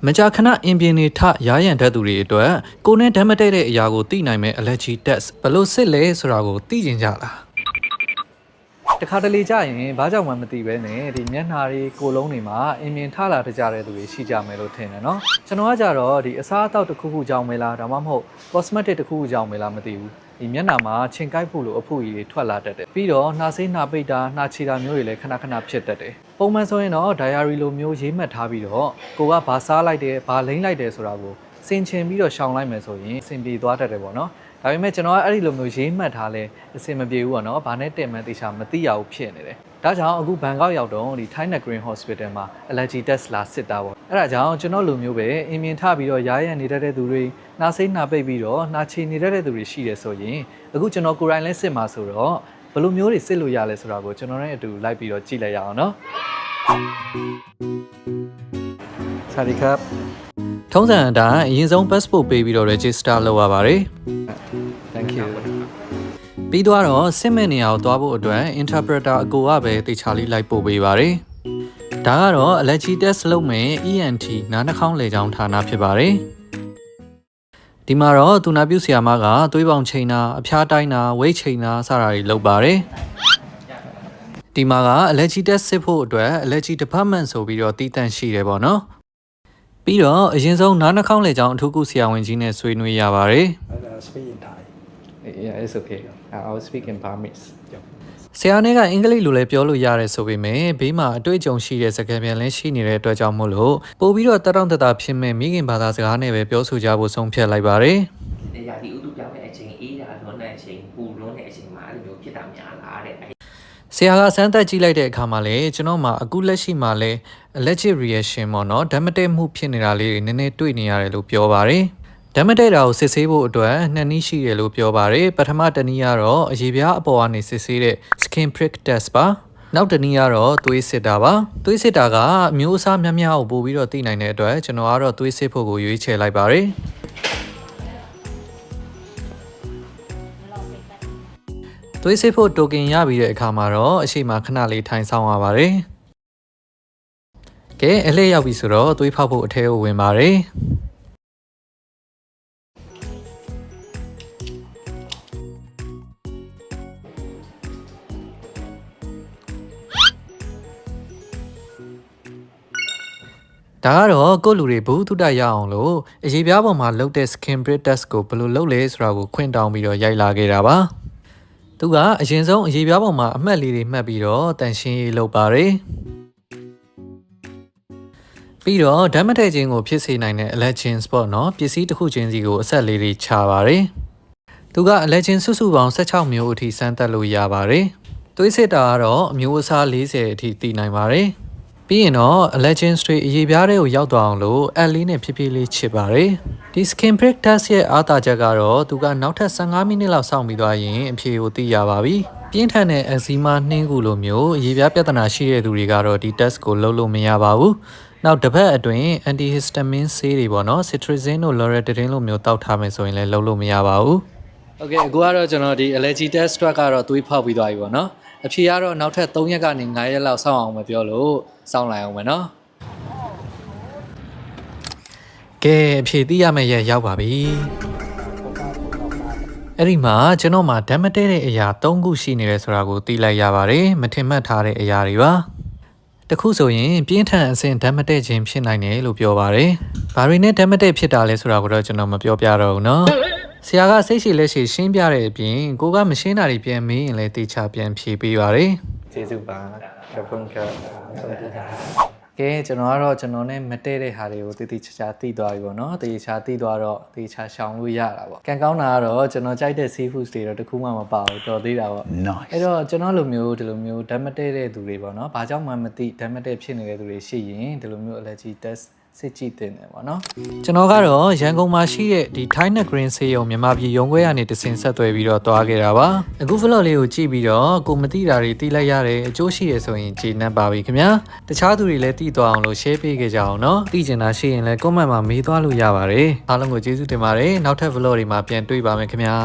မကြာခဏအင်ပြင်းနေထရားရန်တတ်သူတွေအတွက်ကိုနဲ့ဓာတ်မတည့်တဲ့အရာကိုသိနိုင်မဲ့ allergy test ဘလို့စစ်လဲဆိုတာကိုသိကျင်ကြလားတခါတလေကြာရင်ဘာကြောင့်မှမသိပဲနဲ့ဒီမျက်နှာတွေကိုလုံးတွေမှာအင်မြင်ထလာတကြတဲ့သူတွေရှိကြမယ်လို့ထင်တယ်နော်ကျွန်တော်ကကြတော့ဒီအစားအသောက်တစ်ခုခုကြောင့်ပဲလားဒါမှမဟုတ် cosmetic တစ်ခုခုကြောင့်ပဲလားမသိဘူးဒီမျက်နှာမှာခြင်ကိုက်ဖို့လိုအဖုကြီးတွေထွက်လာတတ်တယ်ပြီးတော့နှာဆေးနှာပိတ်တာနှာချီတာမျိုးတွေလည်းခဏဖြစ်တတ်တယ်ပုံမှန်ဆိုရင်တော့ diary လိုမျိုးရေးမှတ်ထားပြီးတော့ကိုကဘာစားလိုက်တယ်ဘာလိမ့်လိုက်တယ်ဆိုတာကိုစင်ချင်ပြီးတော့ရှောင်လိုက်မယ်ဆိုရင်အဆင်ပြေသွားတတ်တယ်ပေါ့နော်ဒါပေမဲ့ကျွန်တော်ကအဲ့ဒီလိုမျိုးရေးမှတ်ထားလဲအဆင်မပြေဘူးပေါ့နော်ဘာနဲ့တင်မှန်းသိချာမသိရဘူးဖြစ်နေတယ်ဒါကြောင့်အခုဘန်ကောက်ရောက်တော့ဒီ Thai Nhat Green Hospital မှာ allergy test လာစစ်တာပေါ့အဲ့ဒါကြောင့်ကျွန်တော်လူမျိုးပဲအင်မြင်ထပြီးတော့ရားရံနေတတ်တဲ့သူတွေနှာဆေးနှာပိတ်ပြီးတော့နှာချီနေတတ်တဲ့သူတွေရှိတယ်ဆိုရင်အခုကျွန်တော်ကိုယ်တိုင်လဲစစ်မှာဆိုတော့ဘယ်လိုမျိုးတွေစစ်လို့ရလဲဆိုတာကိုကျွန်တော်နဲ့အတူလိုက်ပြီးတော့ကြည့်လိုက်ရအောင်နော်စวัสดีครับထုံးစံအတိုင်းအရင်ဆုံး passport ပေးပြီးတော့ register လုပ်ရပါတယ် Thank you ပြီးတော့စစ်မဲ့နေရာကိုသွားဖို့အတွက် interpreter အကိုကပဲတေချာလေးလိုက်ပို့ပေးပါတယ်ဒါကတော့ allergy test လုပ်မယ် ENT နားနှာခေါင်းလေကြောင်းဌာနဖြစ်ပါတယ်ဒီမှာတော့သူနာပြုဆရာမကသွေးပေါင်ချိန်တာအဖျားတိုင်းတာ weight ချိန်တာစတာတွေလုပ်ပါတယ်ဒီမှာက allergy test စစ်ဖို့အတွက် allergy department ဆိုပြီးတော့တည်တံ့ရှိတယ်ပေါ့နော်ပြီးတော့အရင်ဆုံးနားနှာခေါင်းလေကြောင်းအထူးကုဆရာဝန်ကြီးနဲ့ဆွေးနွေးရပါတယ် Speak in Thai. Yeah, it's okay. I'll speak in Burmese. ဆရာနဲ့ကအင်္ဂလိပ်လိုလည်းပြောလို့ရတယ်ဆိုပေမဲ့ဘေးမှာအတွေ့အကြုံရှိတဲ့စကားပြန်လည်းရှိနေတဲ့အတွက်ကြောင့်မို့လို့ပို့ပြီးတော့တတောင့်တတာဖြစ်မဲ့မိခင်ဘာသာစကားနဲ့ပဲပြောဆိုကြဖို့ဆုံးဖြတ်လိုက်ပါတယ်။ရာသီဥတုပြောင်းတဲ့အချိန်အေးတာလွန်တဲ့အချိန်ပူလွန်းတဲ့အချိန်မှာအဲ့လိုမျိုးဖြစ်တာများလားတဲ့။ဆရာကစမ်းသပ်ကြည့်လိုက်တဲ့အခါမှာလေကျွန်တော်မှအခုလက်ရှိမှာလဲ allergic reaction ပေါ့နော်ဓာတ်မတည့်မှုဖြစ်နေတာလေးတွေနည်းနည်းတွေ့နေရတယ်လို့ပြောပါတယ်။ဓာတ်မတည့်တာကိုစစ်ဆေးဖို့အတွက်နှစ်နည်းရှိတယ်လို့ပြောပါတယ်ပထမတစ်နည်းကတော့အရေပြားအပေါ်ကနေစစ်ဆေးတဲ့ skin prick test ပါနောက်တစ်နည်းကတော့သွေးစစ်တာပါသွေးစစ်တာကအမျိုးအစားများများကိုပို့ပြီးတော့သိနိုင်တဲ့အတွက်ကျွန်တော်ကတော့သွေးစစ်ဖို့ကိုရွေးချယ်လိုက်ပါတယ်သွေးစစ်ဖို့တိုကင်ရပြီးတဲ့အခါမှာတော့အရှိမခဏလေးထိုင်ဆောင်ရပါတယ်ကဲအလှည့်ရောက်ပြီဆိုတော့သွေးဖောက်ဖို့အထဲကိုဝင်ပါတယ်ဒါကတော့ကိုယ့်လူတွေဘူးထုတရအောင်လို့အရေးပြားပေါ်မှာလုပ်တဲ့ skin prick test ကိုဘယ်လိုလုပ်လဲဆိုတာကိုခွင့်တောင်းပြီးတော့ရိုက်လာခဲ့တာပါသူကအရင်ဆုံးအရေးပြားပေါ်မှာအမှတ်လေးတွေမှတ်ပြီးတော့တန်ရှင်းရေးလုပ်ပါတယ်ပြီးတော့ဓာတ်မတည့်ခြင်းကိုဖြစ်စေနိုင်တဲ့ allergen spot เนาะပစ္စည်းတစ်ခုချင်းစီကိုအဆက်လေးတွေခြာပါတယ်သူက allergen စုပေါင်း16မျိုးအထိစမ်းသပ်လို့ရပါတယ်သွေးစစ်တာကတော့အမျိုးအစား40အထိသိနိုင်ပါတယ်ပြီးရင်တော့ allergen တွေအရေးပြားတွေကိုရောက်သွားအောင်လို့အက်လေးနဲ့ဖြည်းဖြည်းလေးချစ်ပါတယ်ဒီ skin prick test ရဲ့အားသာချက်ကတော့သူကနောက်ထပ်15မိနစ်လောက်စောင့်ပြီးသွားရင်အဖြေကိုသိရပါပြီပြင်းထန်တဲ့ eczema နှင်းကူလိုမျိုးအရေးပြားပြဿနာရှိတဲ့သူတွေကတော့ဒီ test ကိုလုပ်လို့မရပါဘူးနောက်တစ်ပတ်အတွင်း antihistamine ဆေးတွေပေါ့နော် cetirizine တို့ loratadine လို့မျိုးတောက်ထားမယ်ဆိုရင်လည်းလုပ်လို့မရပါဘူး Okay အခုကတော့ကျွန်တော်ဒီ allergy test ကတော့သွေးဖောက်ပြီးသွားပြီပေါ့နော်အဖြေကတော့နောက်ထပ်3ရက်ကနေ9ရက်လောက်စောင့်အောင်မပြောလို့စောင့်လိုက်အောင်မယ်နော်ကဲအဖြေသိရမယ့်ရက်ရောက်ပါပြီအဲ့ဒီမှာကျွန်တော်မှာဓာတ်မတည့်တဲ့အရာ3ခုရှိနေတယ်ဆိုတာကိုသိလိုက်ရပါတယ်မထင်မှတ်ထားတဲ့အရာတွေပါတခုဆိုရင်ပြင်းထန်အဆင့်ဓာတ်မတည့်ခြင်းဖြစ်နိုင်တယ်လို့ပြောပါတယ်ဘာတွေနဲ့ဓာတ်မတည့်ဖြစ်တာလဲဆိုတာကိုတော့ကျွန်တော်မပြောပြတော့ဘူးเนาะဆရာကစိတ်ရှိလက်ရှိရှင်းပြတဲ့အပြင်ကိုကမရှင်းတာတွေပြန်မေးရင်လည်းတေချာပြန်ဖြေပေးပါတယ်ကျေးဇူးပါခပ်ဖွင့်ကကဲကျွန်တော်ကတော့ကျွန်တော်နဲ့မတည့်တဲ့ဟာတွေကိုတေချာသိသွားပြီပေါ့နော်တေချာသိသွားတော့တေချာရှောင်လို့ရတာပေါ့ကံကောင်းတာကတော့ကျွန်တော်ကြိုက်တဲ့ seafood တွေတော့တခုမှမပါဘူးတော်သေးတာပေါ့ Nice အဲ့တော့ကျွန်တော်လိုမျိုးဒီလိုမျိုးဓာတ်မတည့်တဲ့သူတွေပေါ့နော်ဘာကြောင့်မှမသိဓာတ်မတည့်ဖြစ်နေတဲ့သူတွေရှိရင်ဒီလိုမျိုး allergy test စစ်ကြည့်တင်တယ်ပေါ့နော်ကျွန်တော်ကတော့ရန်ကုန်မှာရှိတဲ့ဒီ Thai Nhat Green ဆေးရုံမြန်မာပြည်ရုံးခွဲကနေတဆင့်ဆက်သွယ်ပြီးတော့တွားခဲ့တာပါအခု vlog လေးကိုကြည့်ပြီးတော့ကိုမသိတာတွေသိလိုက်ရတယ်အကျိုးရှိရဆိုရင်ကျေနပ်ပါပြီခင်ဗျာတခြားသူတွေလည်းသိသွားအောင်လို့ share ပေးခဲ့ကြအောင်နော်သိချင်တာရှိရင်လည်း comment မှာမေးသွားလို့ရပါတယ်အားလုံးကိုကျေးဇူးတင်ပါတယ်နောက်ထပ် vlog တွေမှာပြန်တွေ့ပါမယ်ခင်ဗျာ